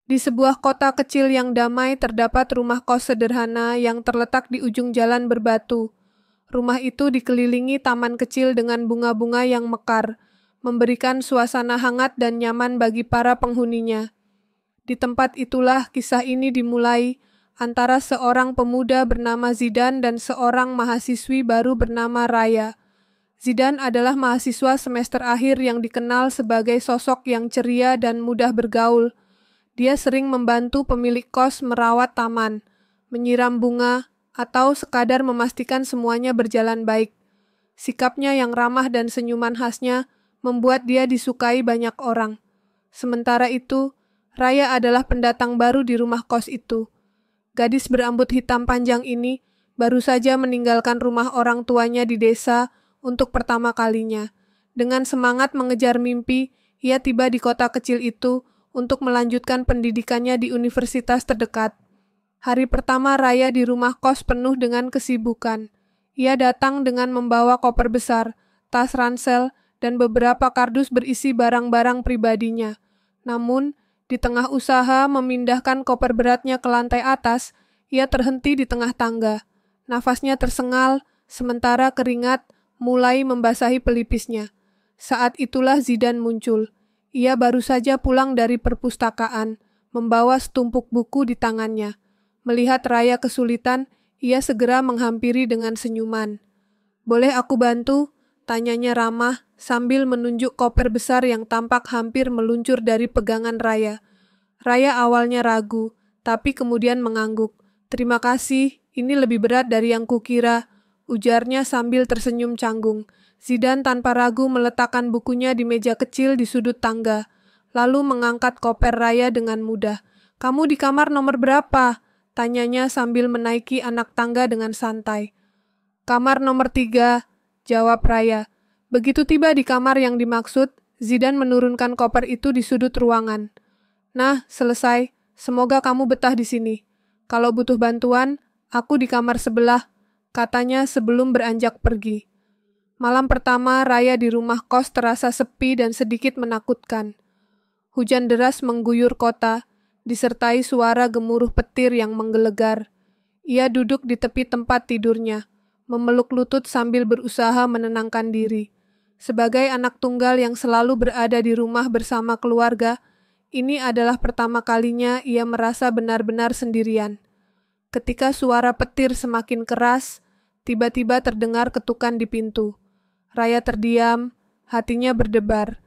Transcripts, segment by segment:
Di sebuah kota kecil yang damai terdapat rumah kos sederhana yang terletak di ujung jalan berbatu. Rumah itu dikelilingi taman kecil dengan bunga-bunga yang mekar, memberikan suasana hangat dan nyaman bagi para penghuninya. Di tempat itulah kisah ini dimulai antara seorang pemuda bernama Zidan dan seorang mahasiswi baru bernama Raya. Zidan adalah mahasiswa semester akhir yang dikenal sebagai sosok yang ceria dan mudah bergaul. Dia sering membantu pemilik kos merawat taman, menyiram bunga, atau sekadar memastikan semuanya berjalan baik. Sikapnya yang ramah dan senyuman khasnya membuat dia disukai banyak orang. Sementara itu, Raya adalah pendatang baru di rumah kos itu. Gadis berambut hitam panjang ini baru saja meninggalkan rumah orang tuanya di desa untuk pertama kalinya. Dengan semangat mengejar mimpi, ia tiba di kota kecil itu untuk melanjutkan pendidikannya di universitas terdekat. Hari pertama Raya di rumah kos penuh dengan kesibukan. Ia datang dengan membawa koper besar, tas ransel, dan beberapa kardus berisi barang-barang pribadinya. Namun, di tengah usaha memindahkan koper beratnya ke lantai atas, ia terhenti di tengah tangga. Nafasnya tersengal, sementara keringat mulai membasahi pelipisnya. Saat itulah Zidan muncul. Ia baru saja pulang dari perpustakaan, membawa setumpuk buku di tangannya. Melihat Raya kesulitan, ia segera menghampiri dengan senyuman. "Boleh aku bantu?" tanyanya ramah sambil menunjuk koper besar yang tampak hampir meluncur dari pegangan Raya. Raya awalnya ragu, tapi kemudian mengangguk. "Terima kasih, ini lebih berat dari yang kukira," ujarnya sambil tersenyum canggung. Zidan tanpa ragu meletakkan bukunya di meja kecil di sudut tangga, lalu mengangkat koper Raya dengan mudah. "Kamu di kamar nomor berapa?" tanyanya sambil menaiki anak tangga dengan santai. "Kamar nomor 3, jawab Raya. Begitu tiba di kamar yang dimaksud, Zidan menurunkan koper itu di sudut ruangan. "Nah, selesai. Semoga kamu betah di sini. Kalau butuh bantuan, aku di kamar sebelah," katanya sebelum beranjak pergi. Malam pertama, Raya di rumah kos terasa sepi dan sedikit menakutkan. Hujan deras mengguyur kota, disertai suara gemuruh petir yang menggelegar. Ia duduk di tepi tempat tidurnya, memeluk lutut sambil berusaha menenangkan diri. Sebagai anak tunggal yang selalu berada di rumah bersama keluarga, ini adalah pertama kalinya ia merasa benar-benar sendirian. Ketika suara petir semakin keras, tiba-tiba terdengar ketukan di pintu. Raya terdiam, hatinya berdebar.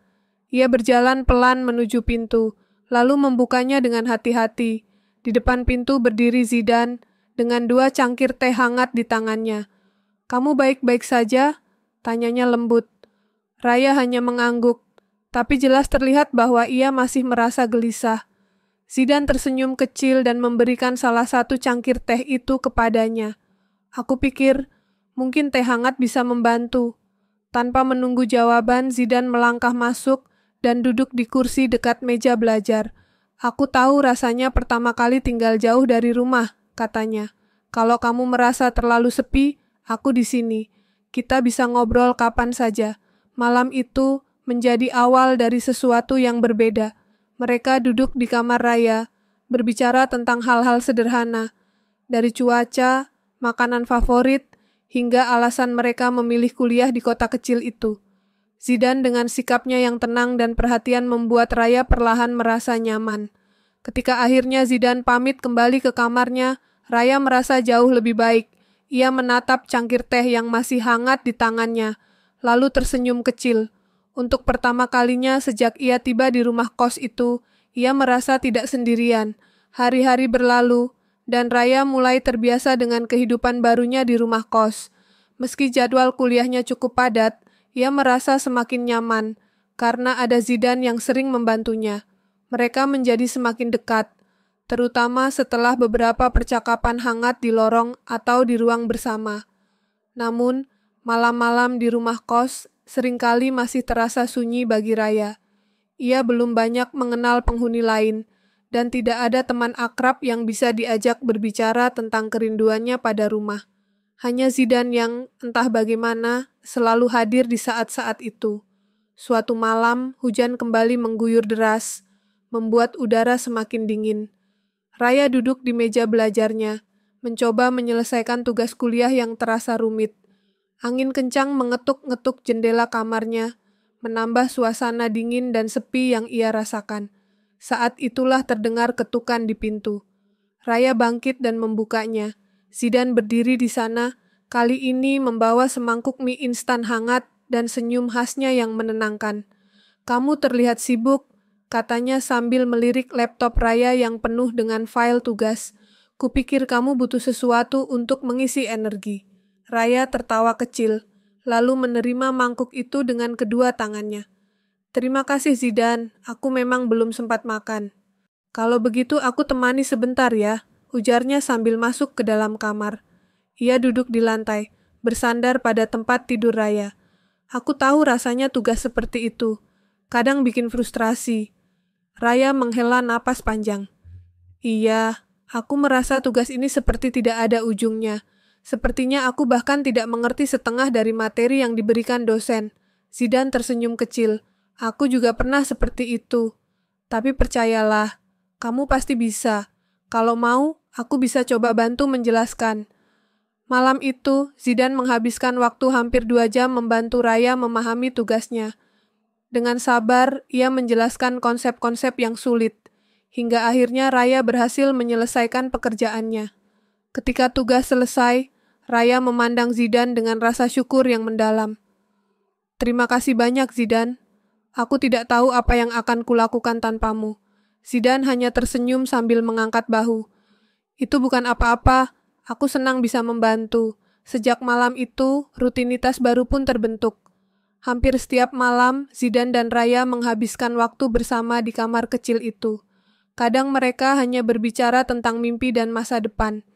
Ia berjalan pelan menuju pintu, lalu membukanya dengan hati-hati. Di depan pintu berdiri Zidan dengan 2 cangkir teh hangat di tangannya. "Kamu baik-baik saja?" tanyanya lembut. Raya hanya mengangguk, tapi jelas terlihat bahwa ia masih merasa gelisah. Zidan tersenyum kecil dan memberikan salah satu cangkir teh itu kepadanya. "Aku pikir mungkin teh hangat bisa membantu." Tanpa menunggu jawaban, Zidan melangkah masuk dan duduk di kursi dekat meja belajar. "Aku tahu rasanya pertama kali tinggal jauh dari rumah," katanya. "Kalau kamu merasa terlalu sepi, aku di sini. Kita bisa ngobrol kapan saja." Malam itu menjadi awal dari sesuatu yang berbeda. Mereka duduk di kamar Raya, berbicara tentang hal-hal sederhana, dari cuaca, makanan favorit, hingga alasan mereka memilih kuliah di kota kecil itu. Zidan dengan sikapnya yang tenang dan perhatian membuat Raya perlahan merasa nyaman. Ketika akhirnya Zidan pamit kembali ke kamarnya, Raya merasa jauh lebih baik. Ia menatap cangkir teh yang masih hangat di tangannya, lalu tersenyum kecil. Untuk pertama kalinya sejak ia tiba di rumah kos itu, ia merasa tidak sendirian. Hari-hari berlalu, dan Raya mulai terbiasa dengan kehidupan barunya di rumah kos. Meski jadwal kuliahnya cukup padat, ia merasa semakin nyaman, karena ada Zidan yang sering membantunya. Mereka menjadi semakin dekat, terutama setelah beberapa percakapan hangat di lorong atau di ruang bersama. Namun, malam-malam di rumah kos seringkali masih terasa sunyi bagi Raya. Ia belum banyak mengenal penghuni lain, dan tidak ada teman akrab yang bisa diajak berbicara tentang kerinduannya pada rumah. Hanya Zidan yang, entah bagaimana, selalu hadir di saat-saat itu. Suatu malam, hujan kembali mengguyur deras, membuat udara semakin dingin. Raya duduk di meja belajarnya, mencoba menyelesaikan tugas kuliah yang terasa rumit. Angin kencang mengetuk-ngetuk jendela kamarnya, menambah suasana dingin dan sepi yang ia rasakan. Saat itulah terdengar ketukan di pintu. Raya bangkit dan membukanya. Zidan berdiri di sana, kali ini membawa semangkuk mie instan hangat dan senyum khasnya yang menenangkan. "Kamu terlihat sibuk," katanya sambil melirik laptop Raya yang penuh dengan file tugas. "Kupikir kamu butuh sesuatu untuk mengisi energi." Raya tertawa kecil, lalu menerima mangkuk itu dengan kedua tangannya. "Terima kasih Zidan, aku memang belum sempat makan." "Kalau begitu aku temani sebentar ya," ujarnya sambil masuk ke dalam kamar. Ia duduk di lantai, bersandar pada tempat tidur Raya. "Aku tahu rasanya tugas seperti itu. Kadang bikin frustrasi." Raya menghela napas panjang. "Iya, aku merasa tugas ini seperti tidak ada ujungnya. Sepertinya aku bahkan tidak mengerti setengah dari materi yang diberikan dosen." Zidan tersenyum kecil. "Aku juga pernah seperti itu. Tapi percayalah, kamu pasti bisa. Kalau mau, aku bisa coba bantu menjelaskan." Malam itu, Zidan menghabiskan waktu hampir 2 jam membantu Raya memahami tugasnya. Dengan sabar, ia menjelaskan konsep-konsep yang sulit, hingga akhirnya Raya berhasil menyelesaikan pekerjaannya. Ketika tugas selesai, Raya memandang Zidan dengan rasa syukur yang mendalam. "Terima kasih banyak, Zidan. Aku tidak tahu apa yang akan kulakukan tanpamu." Zidan hanya tersenyum sambil mengangkat bahu. "Itu bukan apa-apa, aku senang bisa membantu." Sejak malam itu, rutinitas baru pun terbentuk. Hampir setiap malam, Zidan dan Raya menghabiskan waktu bersama di kamar kecil itu. Kadang mereka hanya berbicara tentang mimpi dan masa depan.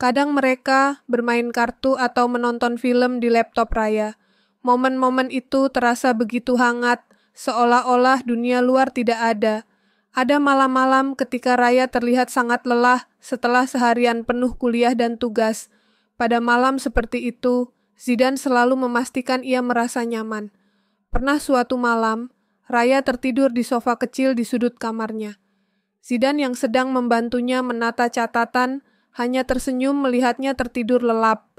Kadang mereka bermain kartu atau menonton film di laptop Raya. Momen-momen itu terasa begitu hangat, seolah-olah dunia luar tidak ada. Ada malam-malam ketika Raya terlihat sangat lelah setelah seharian penuh kuliah dan tugas. Pada malam seperti itu, Zidan selalu memastikan ia merasa nyaman. Pernah suatu malam, Raya tertidur di sofa kecil di sudut kamarnya. Zidan yang sedang membantunya menata catatan hanya tersenyum melihatnya tertidur lelap.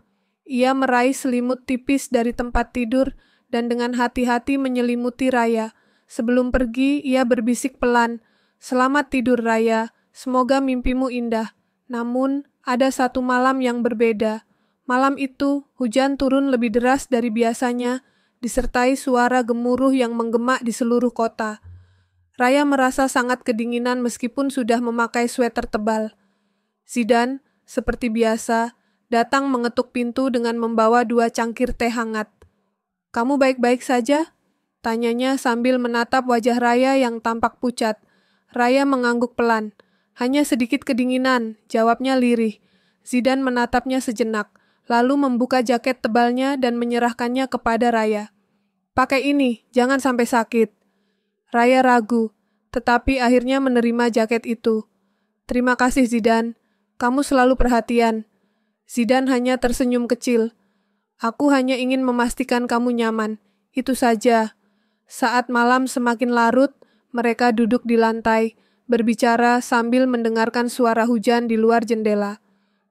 Ia meraih selimut tipis dari tempat tidur dan dengan hati-hati menyelimuti Raya. Sebelum pergi, ia berbisik pelan, "Selamat tidur Raya, semoga mimpimu indah." Namun, ada satu malam yang berbeda. Malam itu, hujan turun lebih deras dari biasanya, disertai suara gemuruh yang menggema di seluruh kota. Raya merasa sangat kedinginan meskipun sudah memakai sweater tebal. Zidan, seperti biasa, datang mengetuk pintu dengan membawa 2 cangkir teh hangat. "Kamu baik-baik saja?" tanyanya sambil menatap wajah Raya yang tampak pucat. Raya mengangguk pelan. "Hanya sedikit kedinginan," jawabnya lirih. Zidan menatapnya sejenak, lalu membuka jaket tebalnya dan menyerahkannya kepada Raya. "Pakai ini, jangan sampai sakit." Raya ragu, tetapi akhirnya menerima jaket itu. "Terima kasih Zidan, kamu selalu perhatian." Zidan hanya tersenyum kecil. "Aku hanya ingin memastikan kamu nyaman, itu saja." Saat malam semakin larut, mereka duduk di lantai, berbicara sambil mendengarkan suara hujan di luar jendela.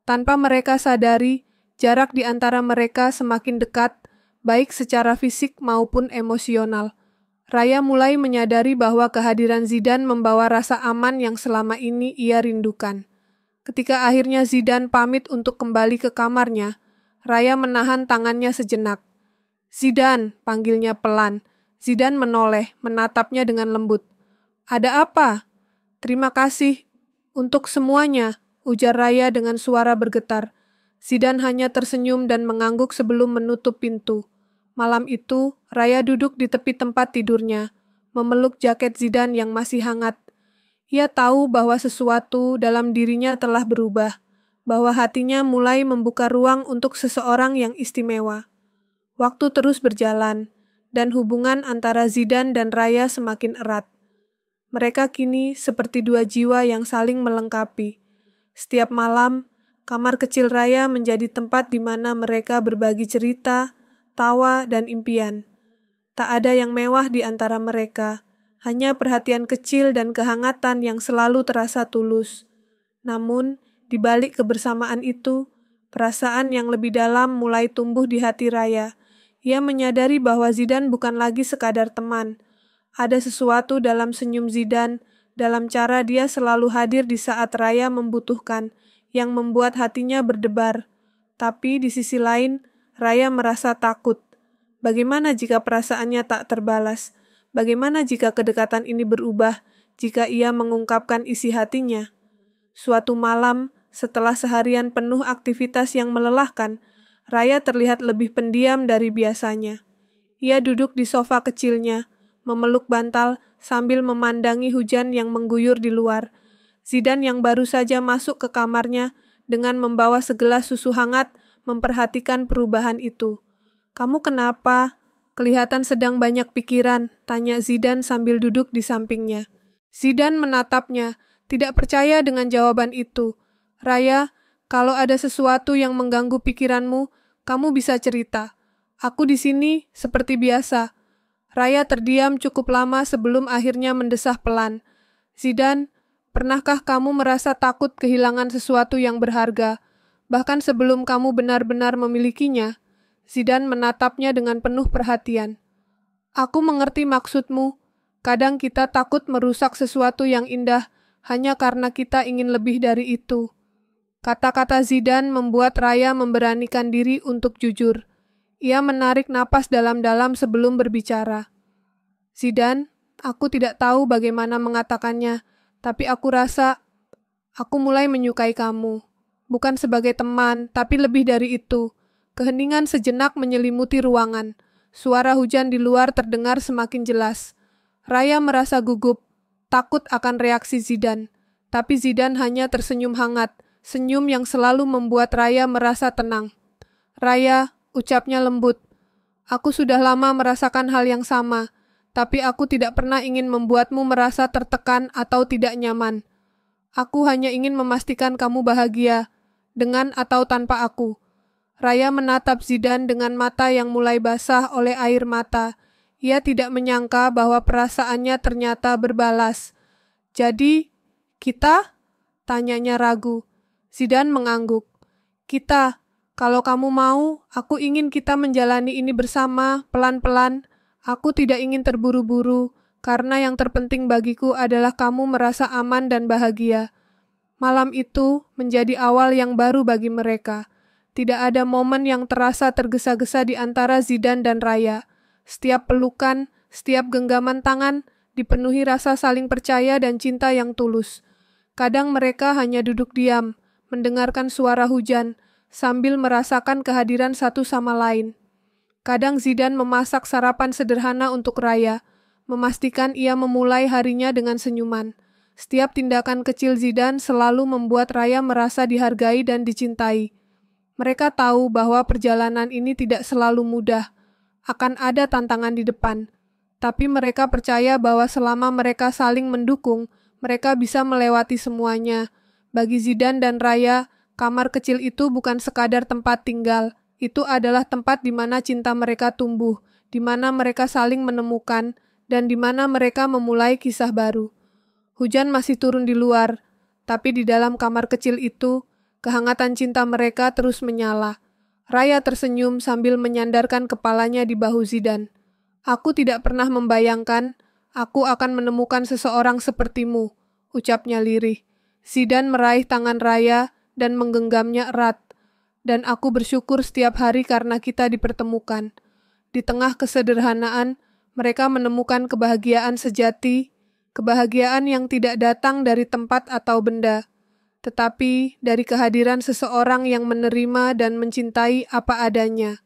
Tanpa mereka sadari, jarak di antara mereka semakin dekat, baik secara fisik maupun emosional. Raya mulai menyadari bahwa kehadiran Zidan membawa rasa aman yang selama ini ia rindukan. Ketika akhirnya Zidan pamit untuk kembali ke kamarnya, Raya menahan tangannya sejenak. "Zidan," panggilnya pelan. Zidan menoleh, menatapnya dengan lembut. "Ada apa?" "Terima kasih untuk semuanya," ujar Raya dengan suara bergetar. Zidan hanya tersenyum dan mengangguk sebelum menutup pintu. Malam itu, Raya duduk di tepi tempat tidurnya, memeluk jaket Zidan yang masih hangat. Ia tahu bahwa sesuatu dalam dirinya telah berubah, bahwa hatinya mulai membuka ruang untuk seseorang yang istimewa. Waktu terus berjalan, dan hubungan antara Zidan dan Raya semakin erat. Mereka kini seperti 2 jiwa yang saling melengkapi. Setiap malam, kamar kecil Raya menjadi tempat di mana mereka berbagi cerita, tawa, dan impian. Tak ada yang mewah di antara mereka, hanya perhatian kecil dan kehangatan yang selalu terasa tulus. Namun, di balik kebersamaan itu, perasaan yang lebih dalam mulai tumbuh di hati Raya. Ia menyadari bahwa Zidane bukan lagi sekadar teman. Ada sesuatu dalam senyum Zidane, dalam cara dia selalu hadir di saat Raya membutuhkan, yang membuat hatinya berdebar. Tapi di sisi lain, Raya merasa takut. Bagaimana jika perasaannya tak terbalas? Bagaimana jika kedekatan ini berubah, jika ia mengungkapkan isi hatinya? Suatu malam, setelah seharian penuh aktivitas yang melelahkan, Raya terlihat lebih pendiam dari biasanya. Ia duduk di sofa kecilnya, memeluk bantal sambil memandangi hujan yang mengguyur di luar. Zidane yang baru saja masuk ke kamarnya dengan membawa segelas susu hangat memperhatikan perubahan itu. "Kamu kenapa? Kelihatan sedang banyak pikiran," tanya Zidane sambil duduk di sampingnya. Zidane menatapnya, tidak percaya dengan jawaban itu. "Raya, kalau ada sesuatu yang mengganggu pikiranmu, kamu bisa cerita. Aku di sini seperti biasa." Raya terdiam cukup lama sebelum akhirnya mendesah pelan. "Zidane, pernahkah kamu merasa takut kehilangan sesuatu yang berharga, bahkan sebelum kamu benar-benar memilikinya?" Zidane menatapnya dengan penuh perhatian. "Aku mengerti maksudmu. Kadang kita takut merusak sesuatu yang indah hanya karena kita ingin lebih dari itu." Kata-kata Zidane membuat Raya memberanikan diri untuk jujur. Ia menarik napas dalam-dalam sebelum berbicara. "Zidane, aku tidak tahu bagaimana mengatakannya, tapi aku rasa aku mulai menyukai kamu. Bukan sebagai teman, tapi lebih dari itu." Keheningan sejenak menyelimuti ruangan. Suara hujan di luar terdengar semakin jelas. Raya merasa gugup, takut akan reaksi Zidane. Tapi Zidane hanya tersenyum hangat, senyum yang selalu membuat Raya merasa tenang. "Raya," ucapnya lembut, "aku sudah lama merasakan hal yang sama, tapi aku tidak pernah ingin membuatmu merasa tertekan atau tidak nyaman. Aku hanya ingin memastikan kamu bahagia, dengan atau tanpa aku." Raya menatap Zidane dengan mata yang mulai basah oleh air mata. Ia tidak menyangka bahwa perasaannya ternyata berbalas. "Jadi, kita?" tanyanya ragu. Zidane mengangguk. "Kita, kalau kamu mau, aku ingin kita menjalani ini bersama, pelan-pelan. Aku tidak ingin terburu-buru, karena yang terpenting bagiku adalah kamu merasa aman dan bahagia." Malam itu menjadi awal yang baru bagi mereka. Tidak ada momen yang terasa tergesa-gesa di antara Zidane dan Raya. Setiap pelukan, setiap genggaman tangan, dipenuhi rasa saling percaya dan cinta yang tulus. Kadang mereka hanya duduk diam, mendengarkan suara hujan, sambil merasakan kehadiran satu sama lain. Kadang Zidane memasak sarapan sederhana untuk Raya, memastikan ia memulai harinya dengan senyuman. Setiap tindakan kecil Zidane selalu membuat Raya merasa dihargai dan dicintai. Mereka tahu bahwa perjalanan ini tidak selalu mudah, akan ada tantangan di depan. Tapi mereka percaya bahwa selama mereka saling mendukung, mereka bisa melewati semuanya. Bagi Zidane dan Raya, kamar kecil itu bukan sekadar tempat tinggal. Itu adalah tempat di mana cinta mereka tumbuh, di mana mereka saling menemukan, dan di mana mereka memulai kisah baru. Hujan masih turun di luar, tapi di dalam kamar kecil itu, kehangatan cinta mereka terus menyala. Raya tersenyum sambil menyandarkan kepalanya di bahu Zidane. "Aku tidak pernah membayangkan aku akan menemukan seseorang sepertimu," ucapnya lirih. Zidane meraih tangan Raya dan menggenggamnya erat. "Dan aku bersyukur setiap hari karena kita dipertemukan." Di tengah kesederhanaan, mereka menemukan kebahagiaan sejati, kebahagiaan yang tidak datang dari tempat atau benda, tetapi dari kehadiran seseorang yang menerima dan mencintai apa adanya.